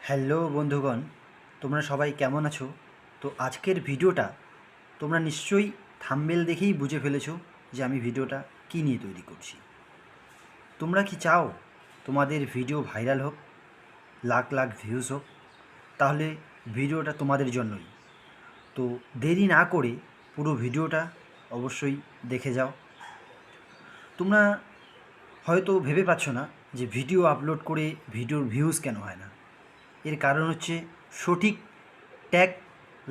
Hello বন্ধুগণ, তোমরা সবাই কেমন আছো? তো আজকের ভিডিওটা তোমরা নিশ্চয়ই থাম্বনেল দেখেই বুঝে ফেলেছো যে আমি ভিডিওটা কী নিয়ে তৈরি করছি। তোমরা কি চাও তোমাদের ভিডিও ভাইরাল হোক, লাখ লাখ ভিউজ হোক? তাহলে ভিডিওটা তোমাদের জন্যই। তো দেরি না করে পুরো ভিডিওটা অবশ্যই দেখে যাও। তোমরা হয়তো ভেবে পাচ্ছ না যে ভিডিও আপলোড করে ভিডিওর ভিউজ কেন হয় না। এর কারণ হচ্ছে সঠিক ট্যাগ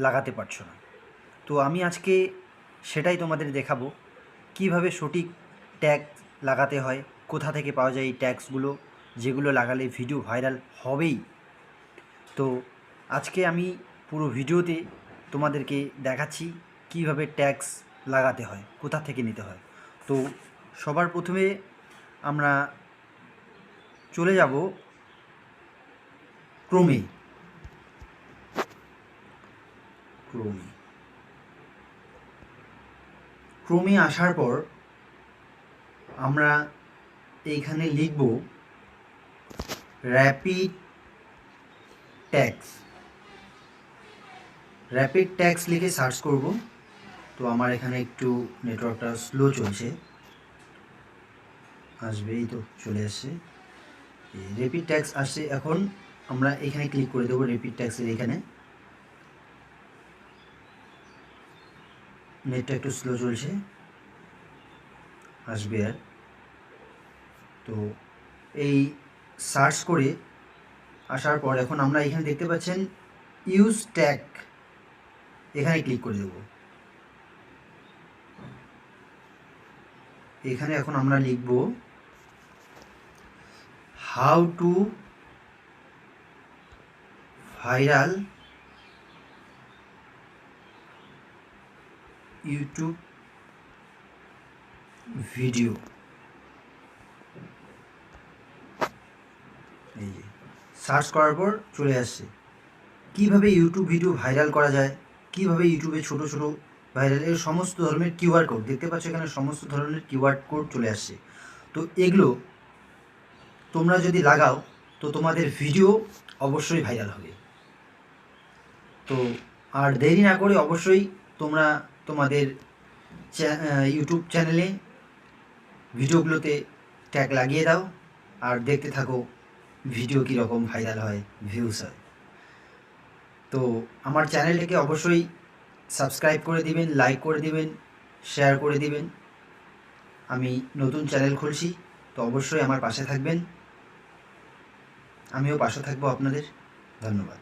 লাগাতে পারছো না। তো আমি আজকে সেটাই তোমাদের দেখাবো, কিভাবে সঠিক ট্যাগ লাগাতে হয়, কোথা থেকে পাওয়া যায় এই ট্যাগসগুলো, যেগুলো লাগালে ভিডিও ভাইরাল হবেই। তো আজকে আমি পুরো ভিডিওতে তোমাদেরকে দেখাচ্ছি কিভাবে ট্যাগস লাগাতে হয়, কোথা থেকে নিতে হয়। তো সবার প্রথমে আমরা চলে যাব ক্রোমে। ক্রোমে আসার পর আমরা এইখানে লিখব র্যাপিড ট্যাগস। র্যাপিড ট্যাগস লিখে সার্চ করব। তো আমার এখানে একটু নেটওয়ার্কটা স্লো চলছে, আসবেই তো, চলে আসছে। র্যাপিড ট্যাগস আসছে। এখন আমরা এখানে ক্লিক করে দেবো র্যাপিড ট্যাগসের এখানে। নেটটা একটু স্লো চলছে, আসবে আর। তো এই সার্চ করে আসার পর এখন আমরা এখানে দেখতে পাচ্ছেন ইউজ ট্যাগ, এখানে ক্লিক করে দেব। এখানে এখন আমরা লিখব how to viral YouTube video. এই যে সার্চ করার পর চলে আসছে কিভাবে ইউটিউব ভিডিও ভাইরাল করা যায়, কিভাবে ইউটিউবে ছোট ছোট ভাইরালের সমস্ত ধরনের কিউআর কোড দেখতে পাচ্ছ, এখানে সমস্ত ধরনের কিউআর কোড চলে আসছে। তো এগুলো তোমরা যদি লাগাও তো তোমাদের ভিডিও অবশ্যই ভাইরাল হবে। তো আর দেরি না করে অবশ্যই তোমরা তোমাদের ইউটিউব চ্যানেলে ভিডিওগুলোতে ট্যাগ লাগিয়ে দাও আর দেখতে থাকো ভিডিও কীরকম ভাইরাল হয়, ভিউজ হয়। তো আমার চ্যানেলটাকে অবশ্যই সাবস্ক্রাইব করে দিবেন, লাইক করে দিবেন, শেয়ার করে দিবেন। আমি নতুন চ্যানেল খুলছি, তো অবশ্যই আমার পাশে থাকবেন। আমিও পাশে থাকবো আপনাদের। ধন্যবাদ।